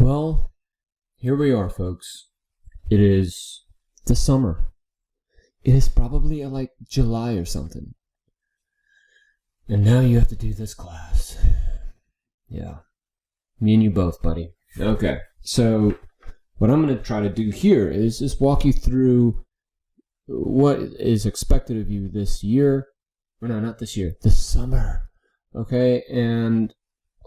Well, here we are, folks. It is the summer. It is probably like July or something. And now you have to do this class. Yeah. Me and you both, buddy. Okay. So what I'm going to try to do here is just walk you through what is expected of you this year. Or no, not this year. This summer. Okay? And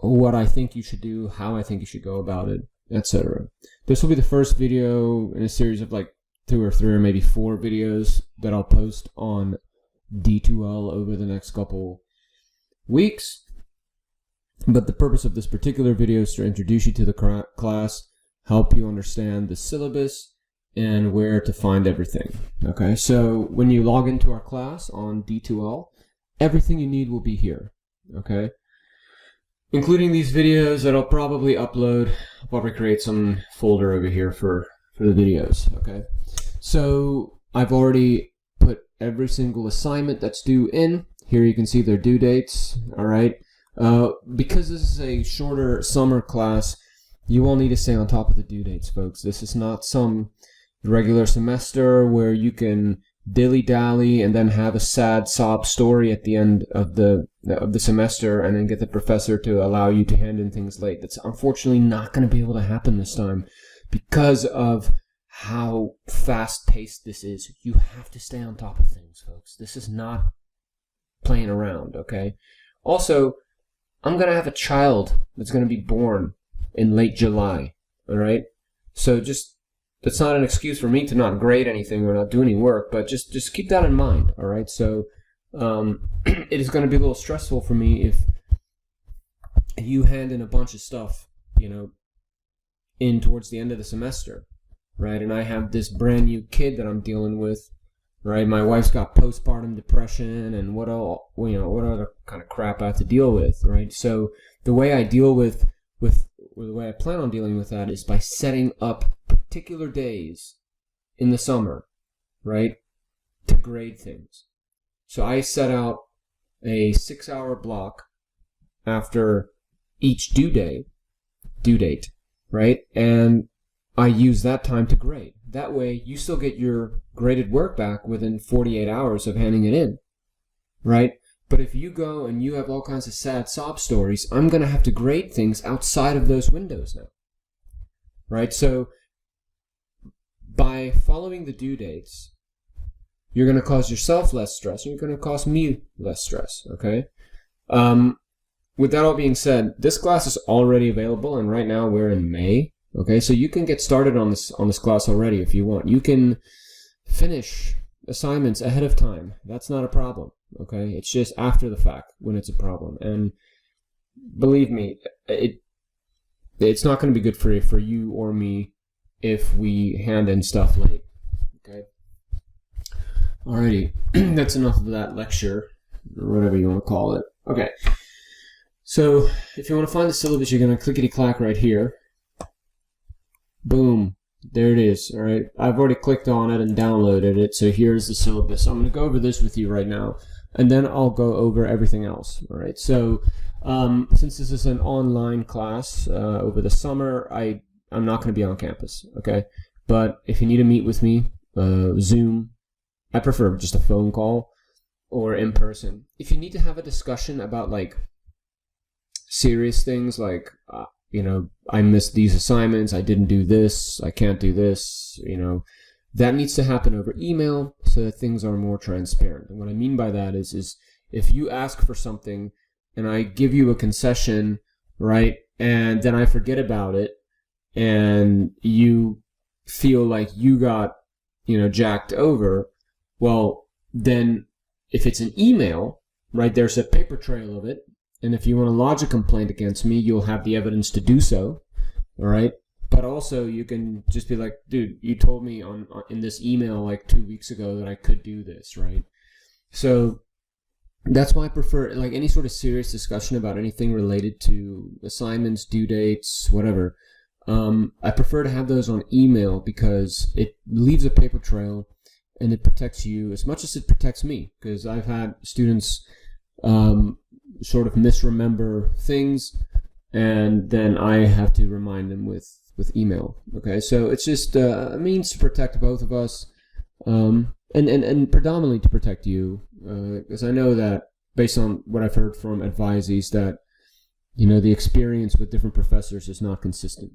what I think you should do, how I think you should go about it, etc. This will be the first video in a series of like 2 or 3 or maybe 4 videos that I'll post on D2L over the next couple weeks. But the purpose of this particular video is to introduce you to the class, help you understand the syllabus, and where to find everything. Okay, so when you log into our class on D2L, everything you need will be here. Okay, including these videos that I'll probably upload. I'll probably create some folder over here for the videos. Okay, so I've already put every single assignment that's due in. Here you can see their due dates. All right. Because this is a shorter summer class, you all need to stay on top of the due dates, folks. This is not some regular semester where you can dilly-dally and then have a sad sob story at the end of the semester and then get the professor to allow you to hand in things late. That's unfortunately not going to be able to happen this time because of how fast-paced this is. You have to stay on top of things, folks. This is not playing around, okay? Also, I'm going to have a child that's going to be born in late July, all right? So that's not an excuse for me to not grade anything or not do any work, but just keep that in mind, all right? So it is going to be a little stressful for me if you hand in a bunch of stuff, in towards the end of the semester, right? And I have this brand new kid that I'm dealing with, right? My wife's got postpartum depression and what other kind of crap I have to deal with, right? So the way I deal with the way I plan on dealing with that is by setting up particular days in the summer, right, to grade things. So I set out a 6-hour block after each due date, right? And I use that time to grade. That way you still get your graded work back within 48 hours of handing it in, right? But if you go and you have all kinds of sad sob stories, I'm going to have to grade things outside of those windows now, right? So by following the due dates, you're going to cause yourself less stress, and you're going to cause me less stress, okay? With that all being said, this class is already available, and right now we're in May, okay? So you can get started on this class already if you want. You can finish assignments ahead of time. That's not a problem, okay? It's just after the fact when it's a problem. And believe me, it's not going to be good for you or me if we hand in stuff late, okay? Alrighty, that's enough of that lecture, or whatever you want to call it. Okay, so if you want to find the syllabus, you're going to clickety-clack right here. Boom. There it is, all right? I've already clicked on it and downloaded it, so here's the syllabus. I'm going to go over this with you right now, and then I'll go over everything else, all right? So since this is an online class over the summer, I'm not going to be on campus, okay? But if you need to meet with me, Zoom, I prefer just a phone call or in person. If you need to have a discussion about, like, serious things like, I missed these assignments, I didn't do this, I can't do this, that needs to happen over email so that things are more transparent. And what I mean by that is if you ask for something and I give you a concession, right, and then I forget about it and you feel like you got, jacked over, well, then if it's an email, right, there's a paper trail of it. And if you want to lodge a complaint against me, you'll have the evidence to do so, all right? But also, you can just be like, dude, you told me in this email like 2 weeks ago that I could do this, right? So that's why I prefer, like, any sort of serious discussion about anything related to assignments, due dates, whatever. I prefer to have those on email because it leaves a paper trail and it protects you as much as it protects me. Because I've had students sort of misremember things, and then I have to remind them with with email. Okay, so it's just a means to protect both of us, and predominantly to protect you, because I know that based on what I've heard from advisees that the experience with different professors is not consistent.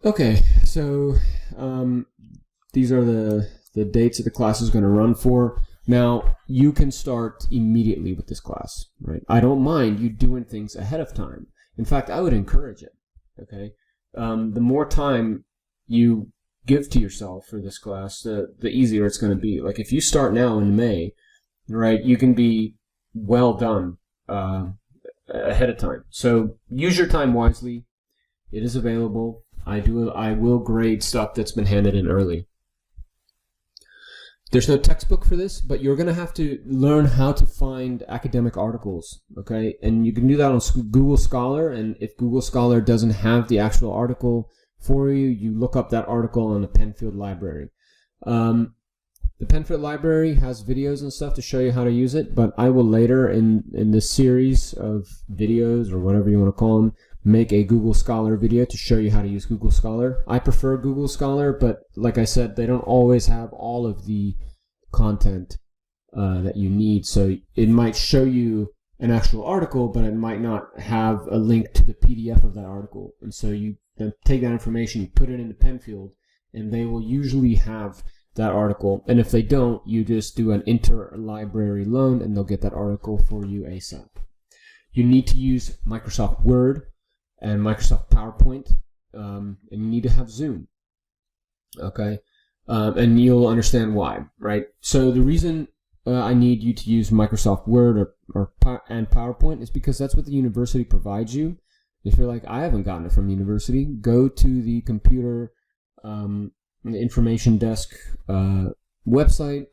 Okay, so these are the dates that the class is going to run for. Now, you can start immediately with this class, right? I don't mind you doing things ahead of time. In fact, I would encourage it, okay? The more time you give to yourself for this class, the easier it's going to be. Like, if you start now in May, right, you can be well done ahead of time. So use your time wisely. It is available. I will grade stuff that's been handed in early. There's no textbook for this, but you're going to have to learn how to find academic articles, okay? And you can do that on Google Scholar, and if Google Scholar doesn't have the actual article for you, you look up that article on the Penfield Library. The Penfield Library has videos and stuff to show you how to use it, but I will later in this series of videos, or whatever you want to call them, make a Google Scholar video to show you how to use Google Scholar. I prefer Google Scholar, but like I said, they don't always have all of the content that you need. So it might show you an actual article, but it might not have a link to the PDF of that article. And so you then take that information, you put it into Penfield, and they will usually have that article. And if they don't, you just do an interlibrary loan, and they'll get that article for you ASAP. You need to use Microsoft Word and Microsoft PowerPoint, and you need to have Zoom, okay? And you'll understand why, right? So the reason I need you to use Microsoft Word and PowerPoint is because that's what the university provides you. If you're like, I haven't gotten it from the university, go to the computer information desk website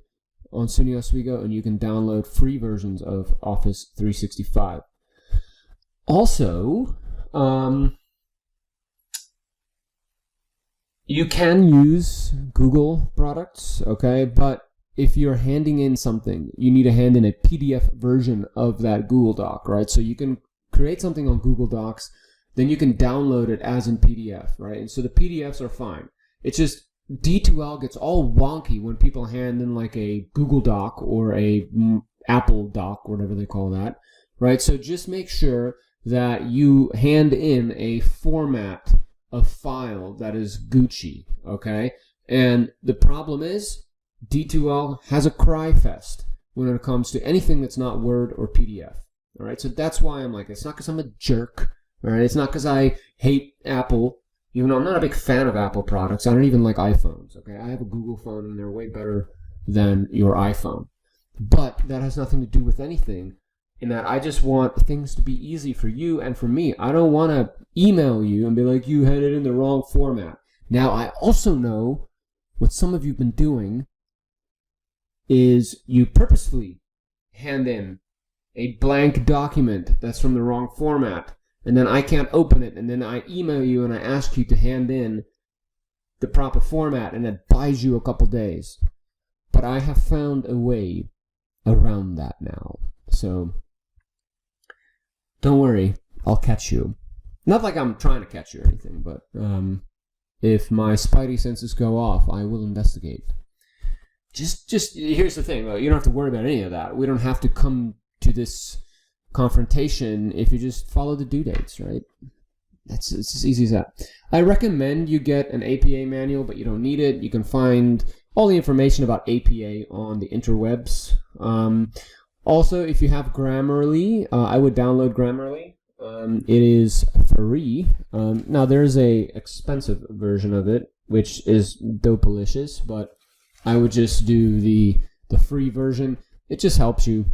on SUNY Oswego, and you can download free versions of Office 365. Also, you can use Google products, okay? But if you're handing in something, you need to hand in a PDF version of that Google Doc, right? So you can create something on Google Docs, then you can download it as in PDF, right? And so the PDFs are fine. It's just D2L gets all wonky when people hand in like a Google Doc or a Apple Doc, whatever they call that, right? So just make sure that you hand in a format of file that is Gucci, okay? And the problem is D2L has a cry fest when it comes to anything that's not Word or PDF, all right? So that's why I'm like, it's not because I'm a jerk, all right? It's not because I hate Apple, even though I'm not a big fan of Apple products. I don't even like iPhones, okay? I have a Google phone, and they're way better than your iPhone. But that has nothing to do with anything, in that I just want things to be easy for you and for me. I don't want to email you and be like, you had it in the wrong format. Now, I also know what some of you have been doing is you purposefully hand in a blank document that's from the wrong format, and then I can't open it, and then I email you and I ask you to hand in the proper format, and it buys you a couple days. But I have found a way around that now. So don't worry, I'll catch you. Not like I'm trying to catch you or anything, but if my spidey senses go off, I will investigate. Just here's the thing, though. You don't have to worry about any of that. We don't have to come to this confrontation if you just follow the due dates, right? It's as easy as that. I recommend you get an APA manual, but you don't need it. You can find all the information about APA on the interwebs. Also, if you have Grammarly, I would download Grammarly. It is free. Now, there's a expensive version of it, which is dopalicious, but I would just do the free version. It just helps you.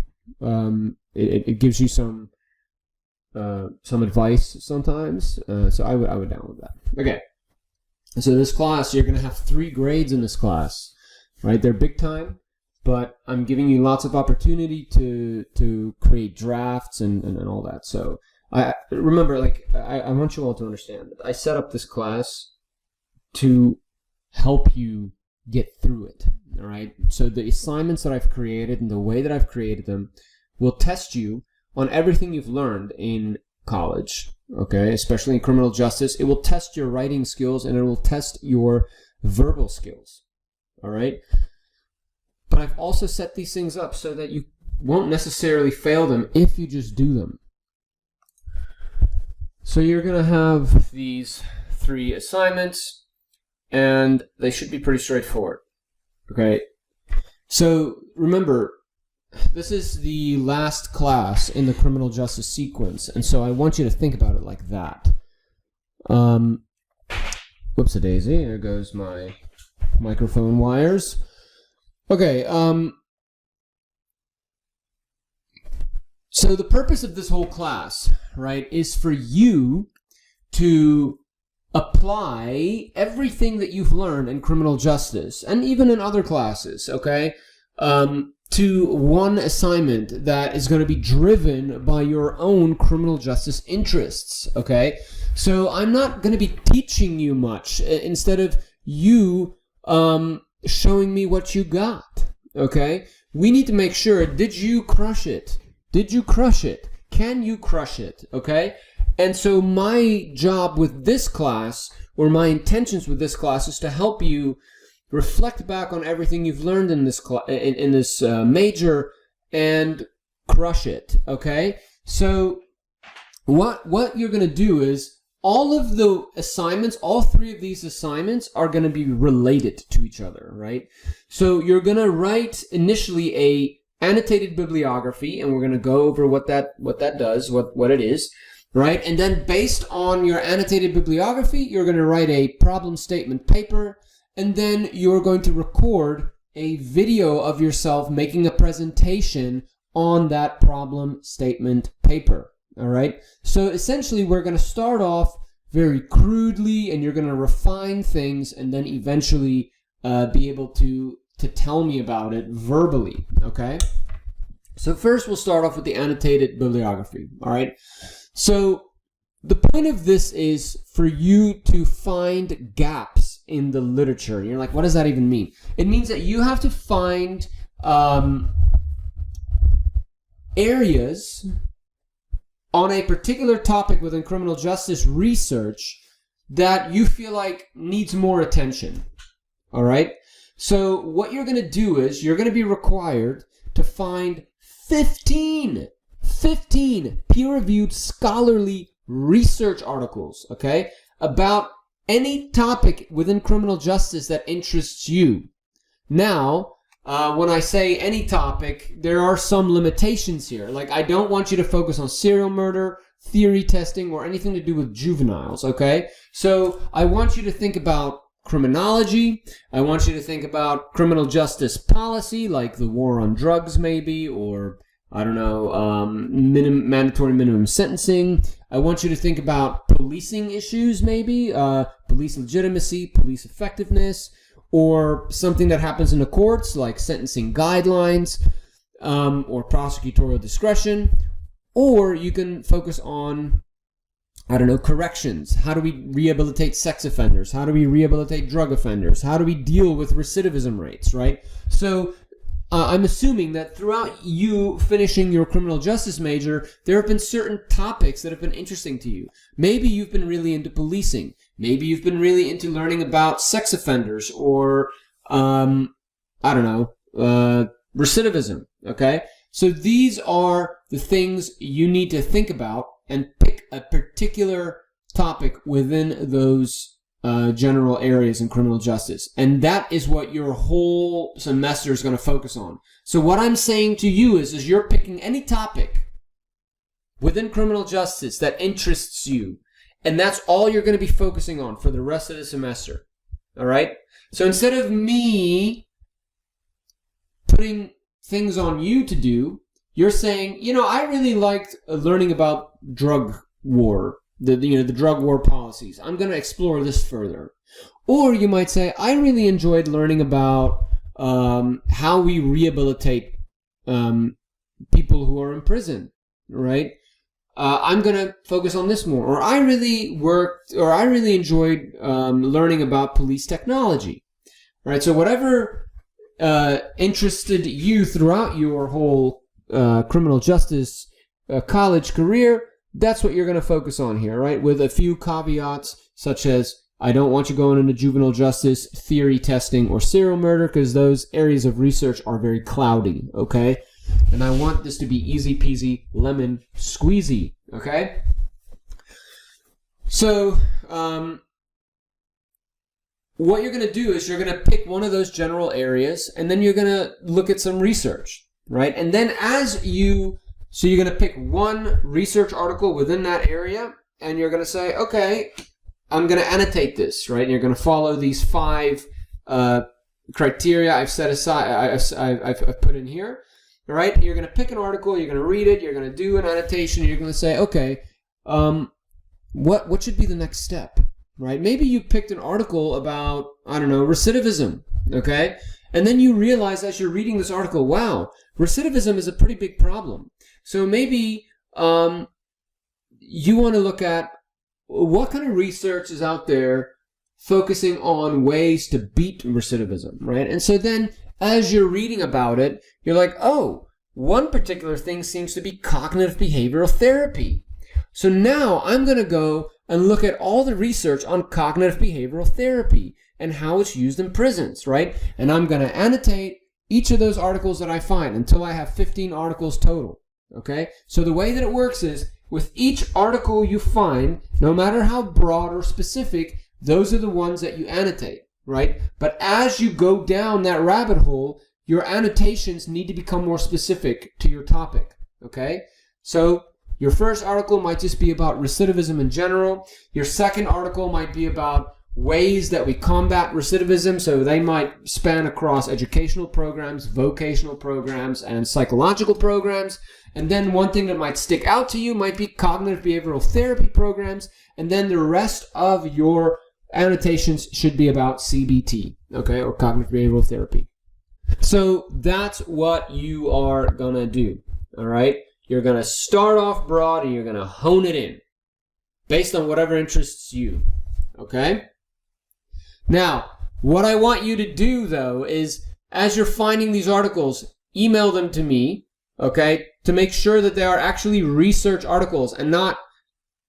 It gives you some advice sometimes. So I would download that. Okay. So this class, you're going to have 3 grades in this class, right? They're big time, but I'm giving you lots of opportunity to create drafts and all that. So I remember, like, I want you all to understand that I set up this class to help you get through it, all right? So the assignments that I've created and the way that I've created them will test you on everything you've learned in college, okay, especially in criminal justice. It will test your writing skills and it will test your verbal skills, all right? But I've also set these things up so that you won't necessarily fail them if you just do them. So you're going to have these 3 assignments, and they should be pretty straightforward, okay? So remember, this is the last class in the criminal justice sequence, and so I want you to think about it like that. Whoops-a-daisy, there goes my microphone wires. Okay, so the purpose of this whole class, right, is for you to apply everything that you've learned in criminal justice, and even in other classes, okay, to one assignment that is going to be driven by your own criminal justice interests, okay? So I'm not going to be teaching you much, instead of you showing me what you got, okay? We need to make sure, did you crush it? Did you crush it? Can you crush it, okay? And so my job with this class, or my intentions with this class, is to help you reflect back on everything you've learned in this major and crush it, okay? So what you're going to do is, all of the assignments, all 3 of these assignments are going to be related to each other, right? So you're going to write initially a annotated bibliography, and we're going to go over what that does, what it is, right? And then based on your annotated bibliography, you're going to write a problem statement paper, and then you're going to record a video of yourself making a presentation on that problem statement paper. All right. So essentially, we're going to start off very crudely, and you're going to refine things, and then eventually be able to tell me about it verbally. Okay. So first, we'll start off with the annotated bibliography. All right. So the point of this is for you to find gaps in the literature. And you're like, what does that even mean? It means that you have to find areas on a particular topic within criminal justice research that you feel like needs more attention, all right? So what you're going to do is you're going to be required to find 15 peer-reviewed scholarly research articles, okay, about any topic within criminal justice that interests you. Now, when I say any topic, there are some limitations here. Like, I don't want you to focus on serial murder, theory testing, or anything to do with juveniles, okay? So I want you to think about criminology. I want you to think about criminal justice policy, like the war on drugs maybe, or, I don't know, mandatory minimum sentencing. I want you to think about policing issues maybe, police legitimacy, police effectiveness, or something that happens in the courts, like sentencing guidelines, or prosecutorial discretion. Or you can focus on, I don't know, corrections. How do we rehabilitate sex offenders? How do we rehabilitate drug offenders? How do we deal with recidivism rates, right? So I'm assuming that throughout you finishing your criminal justice major, there have been certain topics that have been interesting to you. Maybe you've been really into policing. Maybe you've been really into learning about sex offenders, or, I don't know, recidivism, okay? So these are the things you need to think about and pick a particular topic within those general areas in criminal justice. And that is what your whole semester is going to focus on. So what I'm saying to you is you're picking any topic within criminal justice that interests you, and that's all you're going to be focusing on for the rest of the semester. All right? So instead of me putting things on you to do, you're saying, you know, I really liked learning about drug war, the drug war policies. I'm going to explore this further. Or you might say, I really enjoyed learning about how we rehabilitate people who are in prison, right? I'm going to focus on this more. Or I really enjoyed learning about police technology, right? So whatever interested you throughout your whole criminal justice college career, That's what you're going to focus on here, right? With a few caveats, such as, I don't want you going into juvenile justice, theory testing, or serial murder, because those areas of research are very cloudy, okay? And I want this to be easy peasy, lemon squeezy, okay? So, what you're going to do is you're going to pick one of those general areas, and then you're going to look at some research, right? And then so you're going to pick one research article within that area, and you're going to say, okay, I'm going to annotate this, right? And you're going to follow these 5 criteria I've set aside, I've put in here, right? You're going to pick an article, you're going to read it, you're going to do an annotation, you're going to say, okay, what should be the next step, right? Maybe you picked an article about, I don't know, recidivism, okay? And then you realize as you're reading this article, wow, recidivism is a pretty big problem. So maybe you want to look at what kind of research is out there focusing on ways to beat recidivism, right? And so then as you're reading about it, you're like, oh, one particular thing seems to be cognitive behavioral therapy. So now I'm going to go and look at all the research on cognitive behavioral therapy and how it's used in prisons, right? And I'm going to annotate each of those articles that I find until I have 15 articles total, okay? So the way that it works is with each article you find, no matter how broad or specific, those are the ones that you annotate, right? But as you go down that rabbit hole, your annotations need to become more specific to your topic, okay? So your first article might just be about recidivism in general. Your second article might be about ways that we combat recidivism, so they might span across educational programs, vocational programs, and psychological programs. And then one thing that might stick out to you might be cognitive behavioral therapy programs, and then the rest of your annotations should be about CBT, okay, or cognitive behavioral therapy. So that's what you are going to do, all right? You're going to start off broad and you're going to hone it in based on whatever interests you, okay? Now, what I want you to do, though, is as you're finding these articles, email them to me, okay, to make sure that they are actually research articles and not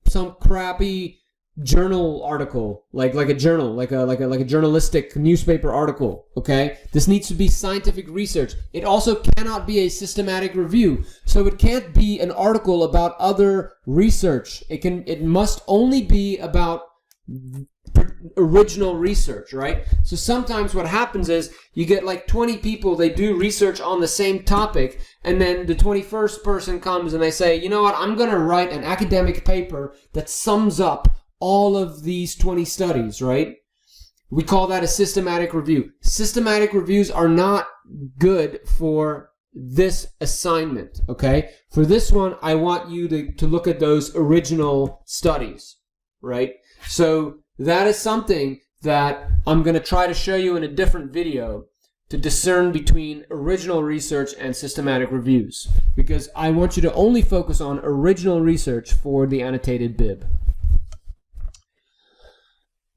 some crappy journal article, like a journal, like a journalistic newspaper article, okay? This needs to be scientific research. It also cannot be a systematic review. So it can't be an article about other research. It must only be about original research, right? So sometimes what happens is you get like 20 people, they do research on the same topic, and then the 21st person comes and they say, you know what, I'm going to write an academic paper that sums up all of these 20 studies, right? We call that a systematic review. Systematic reviews are not good for this assignment, okay? For this one, I want you to look at those original studies, right? So that is something that I'm going to try to show you in a different video to discern between original research and systematic reviews, because I want you to only focus on original research for the annotated bib.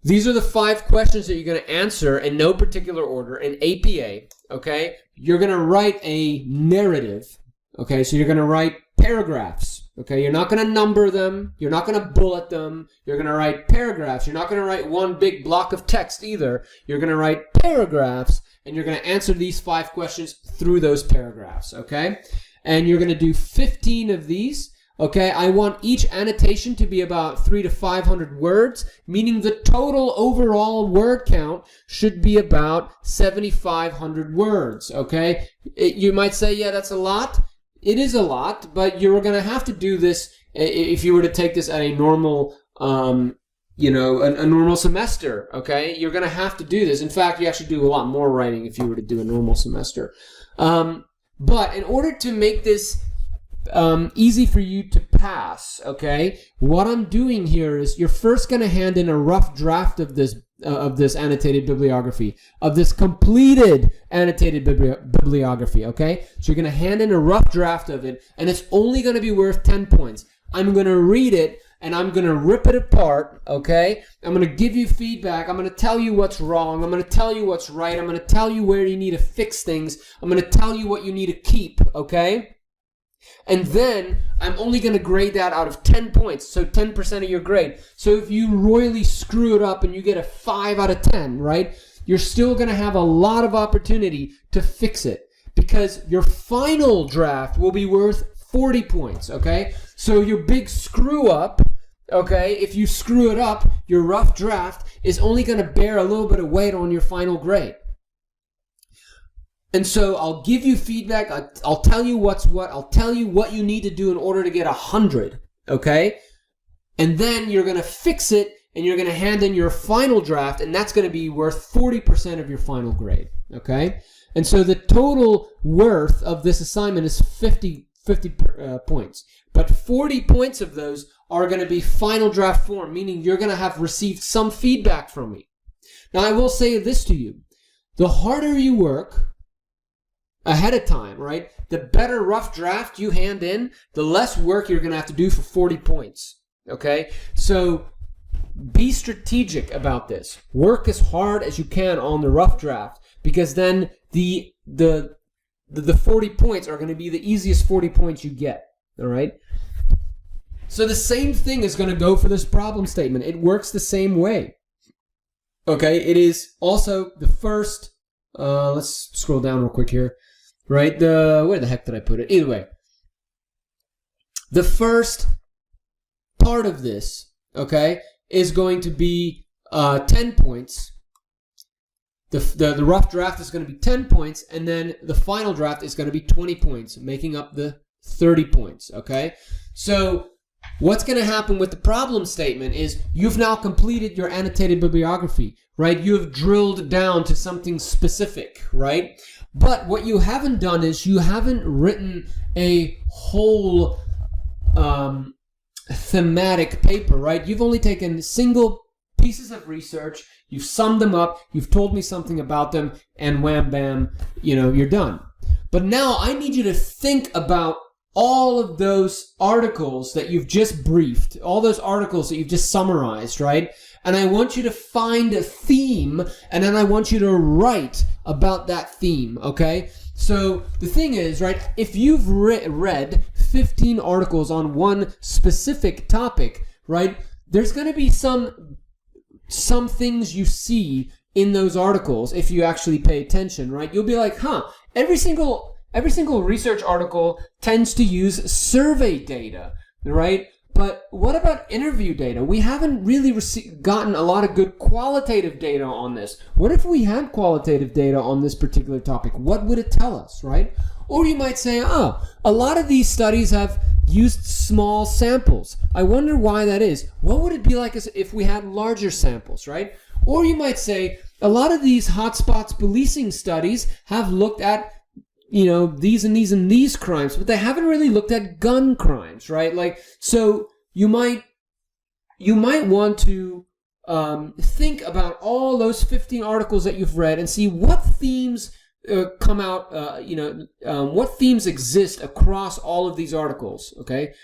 These are the 5 questions that you're going to answer in no particular order in APA, okay? You're going to write a narrative, okay? So you're going to write paragraphs, okay? You're not going to number them. You're not going to bullet them. You're going to write paragraphs. You're not going to write one big block of text either. You're going to write paragraphs, and you're going to answer these 5 questions through those paragraphs, okay? And you're going to do 15 of these. Okay, I want each annotation to be about 300 to 500 words, meaning the total overall word count should be about 7,500 words, okay? You might say, yeah, that's a lot. It is a lot, but you're going to have to do this if you were to take this at a normal, a normal semester, okay? You're going to have to do this. In fact, you actually do a lot more writing if you were to do a normal semester. But in order to make this easy for you to pass, okay? What I'm doing here is you're first going to hand in a rough draft of this annotated bibliography, of this completed annotated bibliography, okay? So you're going to hand in a rough draft of it, and it's only going to be worth 10 points. I'm going to read it, and I'm going to rip it apart, okay? I'm going to give you feedback. I'm going to tell you what's wrong. I'm going to tell you what's right. I'm going to tell you where you need to fix things. I'm going to tell you what you need to keep, okay? And then I'm only going to grade that out of 10 points, so 10% of your grade. So if you royally screw it up and you get a 5 out of 10, right, you're still going to have a lot of opportunity to fix it because your final draft will be worth 40 points, okay? So your big screw up, okay, if you screw it up, your rough draft is only going to bear a little bit of weight on your final grade. And so I'll give you feedback. I'll tell you what's what. I'll tell you what you need to do in order to get 100, okay? And then you're going to fix it, and you're going to hand in your final draft, and that's going to be worth 40% of your final grade, okay? And so the total worth of this assignment is 50 points. But 40 points of those are going to be final draft form, meaning you're going to have received some feedback from me. Now, I will say this to you. The harder you work ahead of time, right, the better rough draft you hand in, the less work you're going to have to do for 40 points, okay? So be strategic about this. Work as hard as you can on the rough draft because then the 40 points are going to be the easiest 40 points you get, all right? So the same thing is going to go for this problem statement. It works the same way, okay? It is also the first, let's scroll down real quick here, right? Where the heck did I put it? Either way, the first part of this, okay, is going to be 10 points. The rough draft is going to be 10 points, and then the final draft is going to be 20 points, making up the 30 points, okay? So what's going to happen with the problem statement is you've now completed your annotated bibliography, right? You have drilled down to something specific, right? But what you haven't done is you haven't written a whole thematic paper, right? You've only taken single pieces of research, you've summed them up, you've told me something about them, and wham bam, you're done. But now I need you to think about all of those articles that you've just briefed, all those articles that you've just summarized, right? And I want you to find a theme, and then I want you to write about that theme, okay? So the thing is, right, if you've read 15 articles on one specific topic, right, there's going to be some things you see in those articles if you actually pay attention, right? You'll be like, every single research article tends to use survey data, right? But what about interview data? We haven't really gotten a lot of good qualitative data on this. What if we had qualitative data on this particular topic? What would it tell us, right? Or you might say, a lot of these studies have used small samples. I wonder why that is. What would it be like if we had larger samples, right? Or you might say, a lot of these hotspots policing studies have looked at these and these and these crimes, but they haven't really looked at gun crimes, right? Like, so you might want to think about all those 15 articles that you've read and see what themes come out, what themes exist across all of these articles, okay?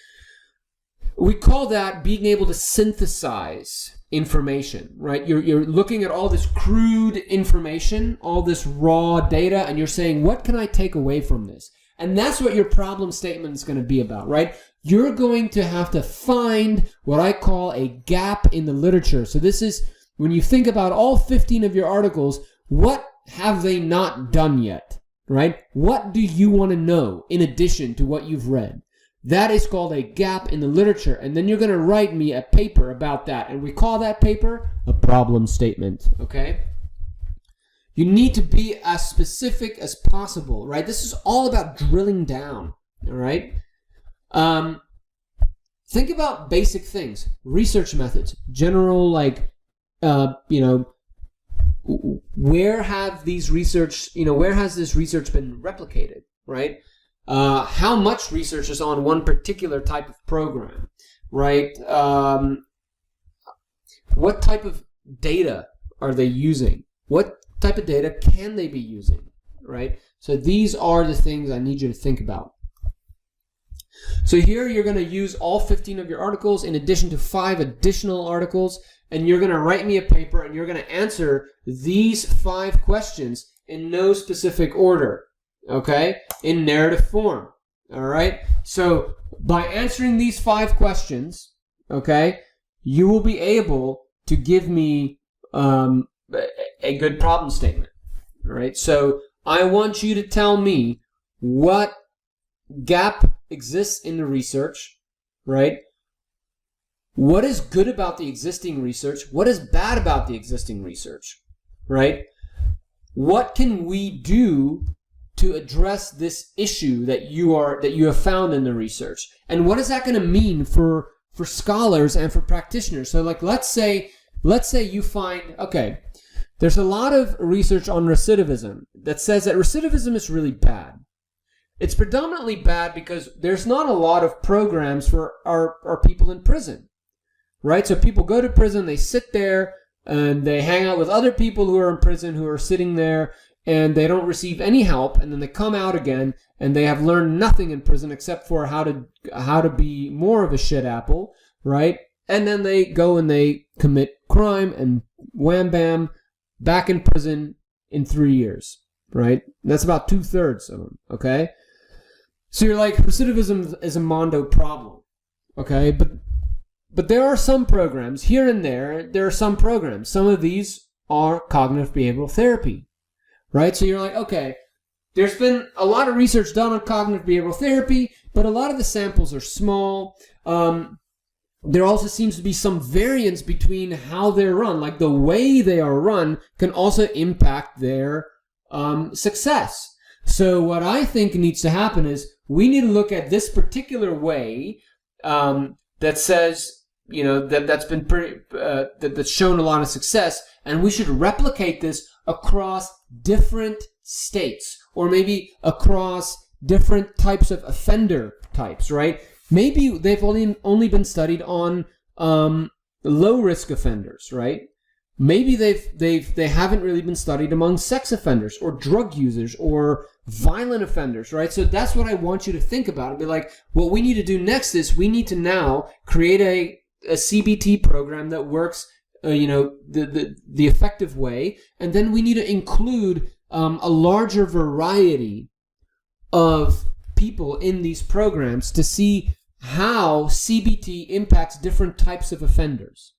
We call that being able to synthesize information, right? You're looking at all this crude information, all this raw data, and you're saying, what can I take away from this? And that's what your problem statement is going to be about, right? You're going to have to find what I call a gap in the literature. So this is, when you think about all 15 of your articles, what have they not done yet, right? What do you want to know in addition to what you've read? That is called a gap in the literature, and then you're going to write me a paper about that, and we call that paper a problem statement, okay? You need to be as specific as possible, right? This is all about drilling down, all right? Think about basic things, research methods, general, where has this research been replicated, right? How much research is on one particular type of program, right? What type of data are they using? What type of data can they be using, right? So these are the things I need you to think about. So here you're going to use all 15 of your articles in addition to 5 additional articles, and you're going to write me a paper, and you're going to answer these 5 questions in no specific order. Okay, in narrative form. All right? So by answering these 5 questions, okay, you will be able to give me a good problem statement. All right? So I want you to tell me what gap exists in the research, right? What is good about the existing research? What is bad about the existing research, right? What can we do to address this issue that you have found in the research? And what is that going to mean for scholars and for practitioners? So like, let's say you find, okay, there's a lot of research on recidivism that says that recidivism is really bad. It's predominantly bad because there's not a lot of programs for our people in prison, right? So people go to prison, they sit there, and they hang out with other people who are in prison who are sitting there, and they don't receive any help, and then they come out again, and they have learned nothing in prison except for how to be more of a shit apple, right? And then they go and they commit crime, and wham bam, back in prison in 3 years, right? That's about 2/3 of them, okay? So you're like, recidivism is a mondo problem, okay? But there are some programs, here and there are some programs. Some of these are cognitive behavioral therapy, right? So you're like, okay, there's been a lot of research done on cognitive behavioral therapy, but a lot of the samples are small. There also seems to be some variance between how they're run. Like the way they are run can also impact their success. So what I think needs to happen is we need to look at this particular way that says, you know, that's been that's shown a lot of success, and we should replicate this across different states, or maybe across different types of offender types, right? Maybe they've only been studied on low risk offenders, right? Maybe they haven't really been studied among sex offenders or drug users or violent offenders, right? So that's what I want you to think about and be like, what we need to do next is we need to now create a CBT program that works, the effective way, and then we need to include a larger variety of people in these programs to see how CBT impacts different types of offenders.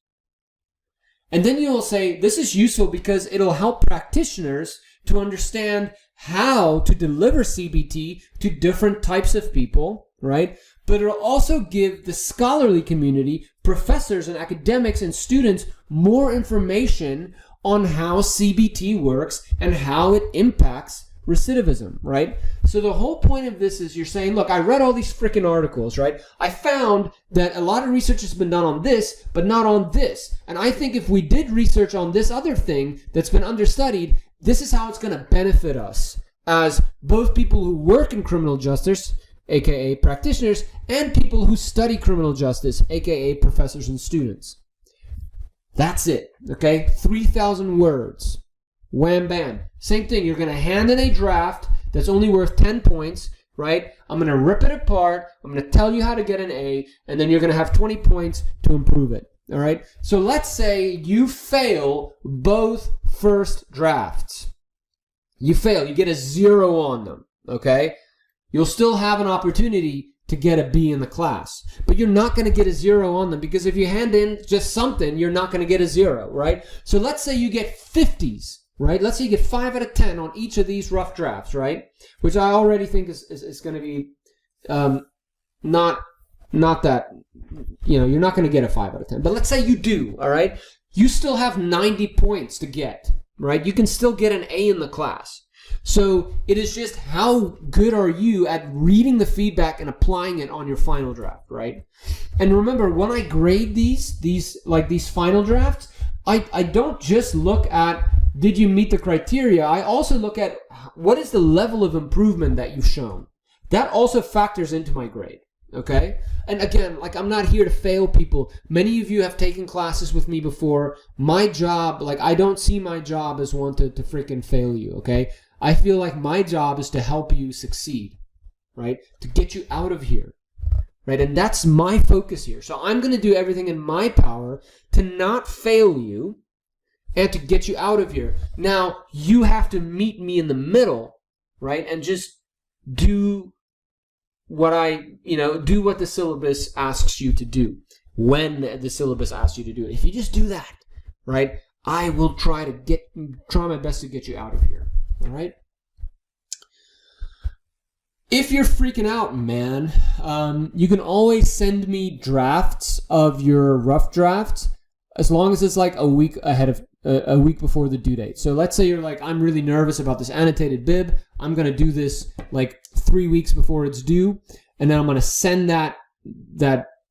And then you'll say, this is useful because it'll help practitioners to understand how to deliver CBT to different types of people, right? But it'll also give the scholarly community, professors and academics and students, more information on how CBT works and how it impacts recidivism, right? So the whole point of this is you're saying, look, I read all these freaking articles, right? I found that a lot of research has been done on this, but not on this. And I think if we did research on this other thing that's been understudied, this is how it's going to benefit us as both people who work in criminal justice, aka practitioners, and people who study criminal justice, aka professors and students. That's it, okay? 3,000 words. Wham bam. Same thing, you're going to hand in a draft that's only worth 10 points, right? I'm going to rip it apart, I'm going to tell you how to get an A, and then you're going to have 20 points to improve it, all right? So let's say you fail both first drafts. You fail, you get a 0 on them, okay? You'll still have an opportunity to get a B in the class, but you're not going to get a 0 on them because if you hand in just something, you're not going to get a 0, right? So let's say you get 50s. Right? Let's say you get 5 out of 10 on each of these rough drafts, right? Which I already think is going to be not that, you're not going to get a 5 out of 10. But let's say you do, all right? You still have 90 points to get, right? You can still get an A in the class. So it is just how good are you at reading the feedback and applying it on your final draft, right? And remember, when I grade these final drafts, I don't just look at did you meet the criteria? I also look at what is the level of improvement that you've shown. That also factors into my grade, okay? And again, I'm not here to fail people. Many of you have taken classes with me before. My job, I don't see my job as one to freaking fail you, okay? I feel like my job is to help you succeed, right? To get you out of here, right? And that's my focus here. So I'm going to do everything in my power to not fail you and to get you out of here. Now, you have to meet me in the middle, right? And just do do what the syllabus asks you to do when the syllabus asks you to do it. If you just do that, right, I will try my best to get you out of here. All right. If you're freaking out, man, you can always send me drafts of your rough drafts as long as it's like a week before the due date. So let's say you're like, I'm really nervous about this annotated bib. I'm going to do this like 3 weeks before it's due. And then I'm going to send that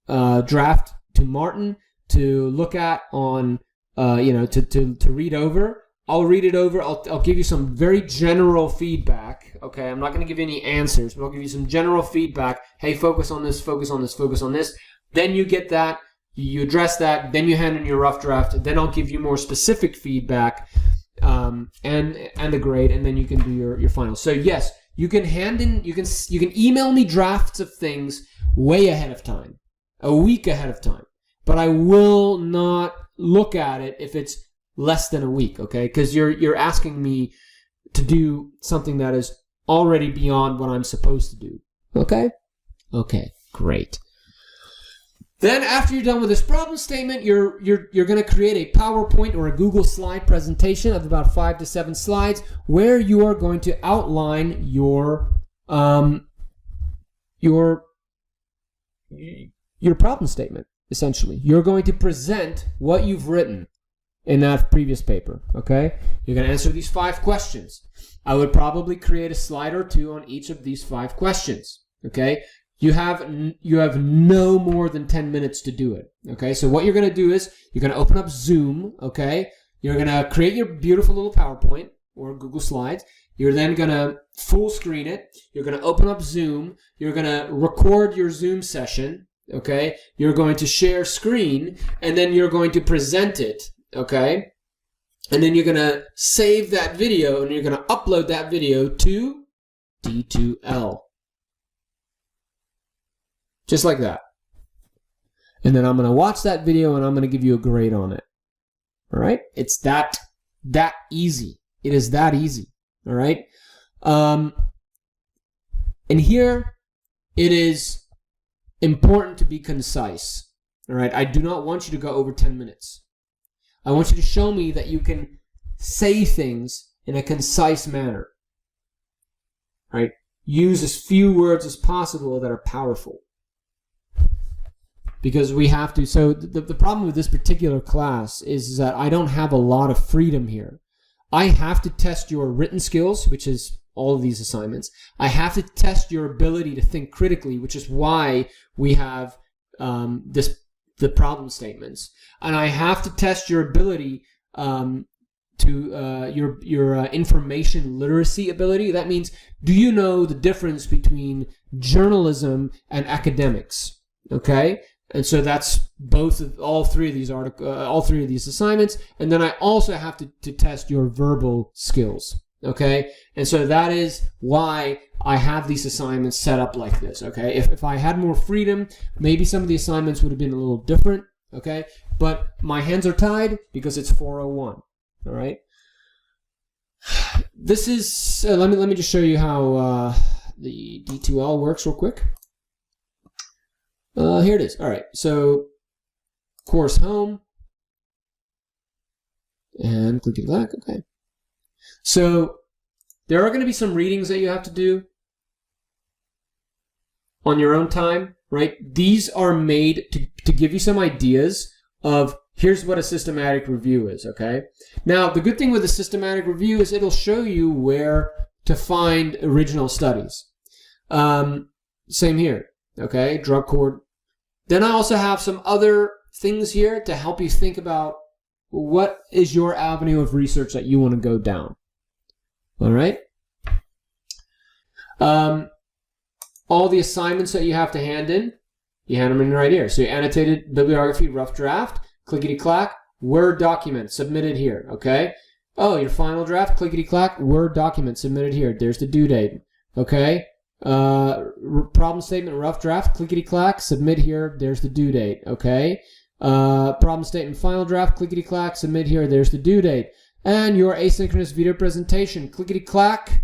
draft to Martin to look at on, to read over. I'll read it over. I'll give you some very general feedback. Okay, I'm not going to give you any answers, but I'll give you some general feedback. Hey, focus on this, focus on this, focus on this. Then you get that, you address that, then you hand in your rough draft. Then I'll give you more specific feedback and the grade, and then you can do your final. So yes, you can you can email me drafts of things way ahead of time, a week ahead of time, but I will not look at it if it's less than a week, okay? Because you're asking me to do something that is already beyond what I'm supposed to do. Okay? Okay, great. Then after you're done with this problem statement, you're going to create a PowerPoint or a Google slide presentation of about 5 to 7 slides where you are going to outline your problem statement, essentially. You're going to present what you've written in that previous paper, okay? You're going to answer these 5 questions. I would probably create a slide or 2 on each of these 5 questions, okay? You have no more than 10 minutes to do it, okay? So what you're going to do is you're going to open up Zoom, okay? You're going to create your beautiful little PowerPoint or Google Slides. You're then going to full screen it. You're going to open up Zoom. You're going to record your Zoom session, okay? You're going to share screen, and then you're going to present it, okay? And then you're going to save that video, and you're going to upload that video to D2L. Just like that. And then I'm going to watch that video, and I'm going to give you a grade on it. All right? It's that easy. It is that easy. All right? And here, it is important to be concise. All right? I do not want you to go over 10 minutes. I want you to show me that you can say things in a concise manner. Right? Use as few words as possible that are powerful. Because we have to. So the problem with this particular class is that I don't have a lot of freedom here. I have to test your written skills, which is all of these assignments. I have to test your ability to think critically, which is why we have the problem statements. And I have to test your ability your information literacy ability. That means, do you know the difference between journalism and academics? Okay, and so that's all three of these assignments. And then I also have to test your verbal skills. Okay, and so that is why I have these assignments set up like this. Okay, if I had more freedom, maybe some of the assignments would have been a little different. Okay, but my hands are tied because it's 401. All right. This is let me just show you how the D2L works real quick. Here it is. All right. So course home and click back. Okay. So there are going to be some readings that you have to do on your own time, right? These are made to give you some ideas of here's what a systematic review is, okay? Now, the good thing with a systematic review is it'll show you where to find original studies. Same here, okay? Drug court. Then I also have some other things here to help you think about what is your avenue of research that you want to go down. All right? All the assignments that you have to hand in, you hand them in right here. So your annotated bibliography, rough draft, clickety-clack, Word document, submitted here, okay? Oh, your final draft, clickety-clack, Word document, submitted here. There's the due date, okay? Problem statement, rough draft, clickety-clack, submit here. There's the due date, okay? Problem statement, final draft, clickety-clack, submit here. There's the due date. And your asynchronous video presentation, clickety-clack,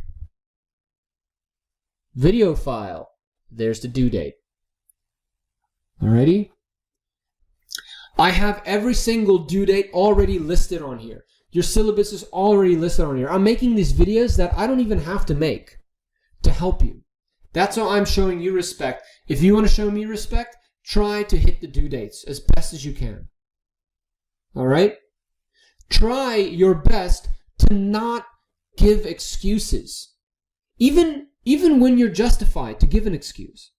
video file. There's the due date. Alrighty? I have every single due date already listed on here. Your syllabus is already listed on here. I'm making these videos that I don't even have to make to help you. That's how I'm showing you respect. If you want to show me respect, try to hit the due dates as best as you can. Alright? Try your best to not give excuses. Even when you're justified to give an excuse.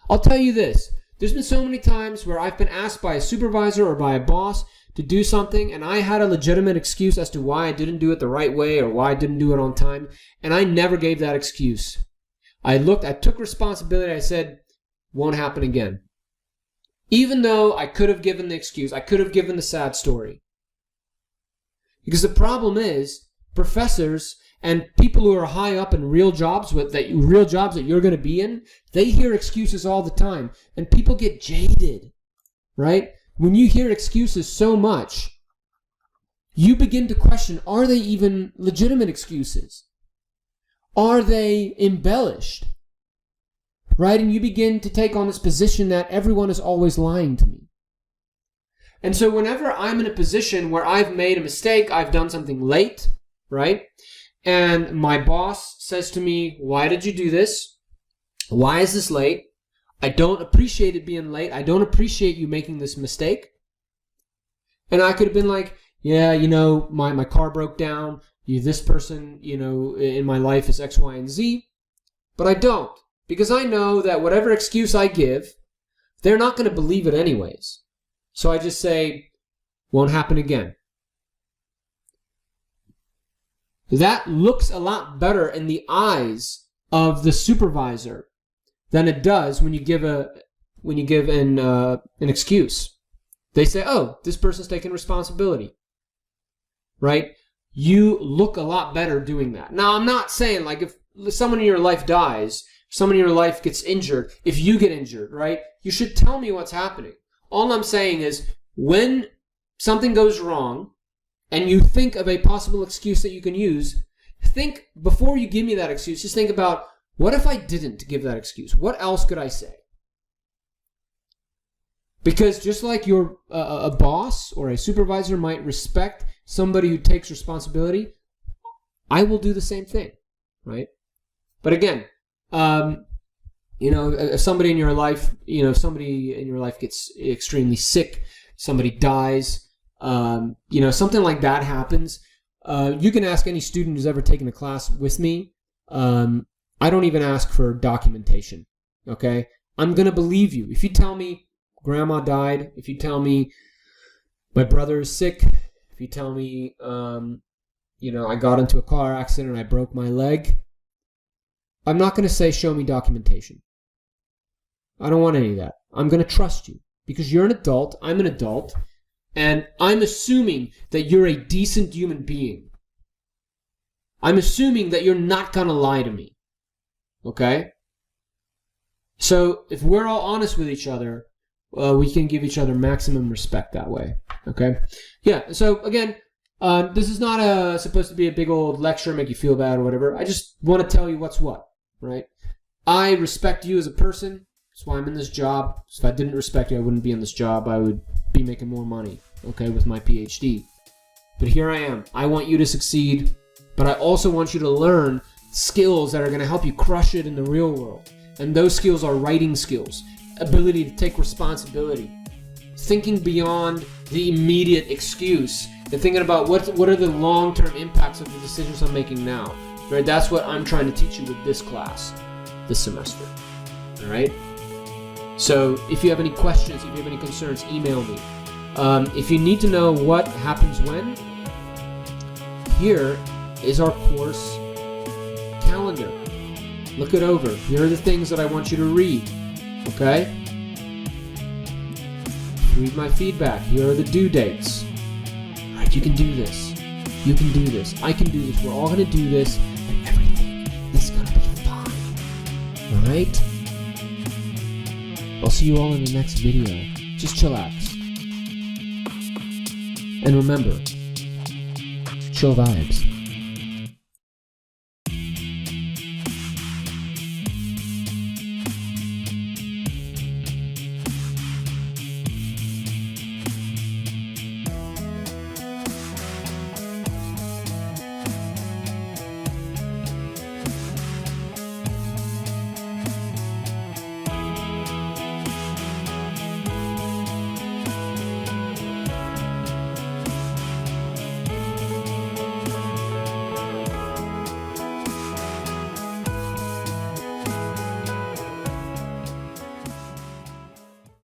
I'll tell you this. There's been so many times where I've been asked by a supervisor or by a boss to do something, and I had a legitimate excuse as to why I didn't do it the right way or why I didn't do it on time, and I never gave that excuse. I took responsibility. I said, won't happen again. Even though I could have given the excuse, I could have given the sad story. Because the problem is, professors and people who are high up in real jobs that you're going to be in, they hear excuses all the time, and people get jaded, right? When you hear excuses so much, you begin to question, are they even legitimate excuses? Are they embellished? Right? And you begin to take on this position that everyone is always lying to me. And so whenever I'm in a position where I've made a mistake, I've done something late, right? And my boss says to me, why did you do this? Why is this late? I don't appreciate it being late. I don't appreciate you making this mistake. And I could have been like, yeah, my car broke down. This person, in my life is X, Y, and Z. But I don't. Because I know that whatever excuse I give, they're not going to believe it anyways. So I just say, won't happen again. That looks a lot better in the eyes of the supervisor than it does when you give an excuse. They say, oh, this person's taking responsibility. Right? You look a lot better doing that. Now, I'm not saying, like, if someone in your life dies, someone in your life gets injured, if you get injured, right, you should tell me what's happening. All I'm saying is, when something goes wrong, and you think of a possible excuse that you can use, think, before you give me that excuse, just think about, what if I didn't give that excuse? What else could I say? Because just like a boss or a supervisor might respect somebody who takes responsibility, I will do the same thing, right? But again, if somebody in your life, gets extremely sick, somebody dies, something like that happens, you can ask any student who's ever taken a class with me. I don't even ask for documentation, okay? I'm going to believe you. If you tell me grandma died, if you tell me my brother is sick, if you tell me, I got into a car accident and I broke my leg, I'm not going to say, show me documentation. I don't want any of that. I'm going to trust you because you're an adult, I'm an adult, and I'm assuming that you're a decent human being. I'm assuming that you're not going to lie to me. Okay? So if we're all honest with each other, we can give each other maximum respect that way. Okay? Yeah, so again, this is not supposed to be a big old lecture, make you feel bad or whatever. I just want to tell you what's what, right? I respect you as a person. That's why I'm in this job. So if I didn't respect you, I wouldn't be in this job. I would be making more money, okay, with my PhD. But here I am. I want you to succeed, but I also want you to learn skills that are going to help you crush it in the real world. And those skills are writing skills, ability to take responsibility, thinking beyond the immediate excuse, and thinking about what are the long-term impacts of the decisions I'm making now. Right? That's what I'm trying to teach you with this class, this semester. All right? So if you have any questions, if you have any concerns, email me. If you need to know what happens when, here is our course calendar. Look it over. Here are the things that I want you to read. Okay? Read my feedback. Here are the due dates. Alright, you can do this. You can do this. I can do this. We're all going to do this. And everything is going to be fine. Alright? I'll see you all in the next video. Just chillax. And remember, chill vibes.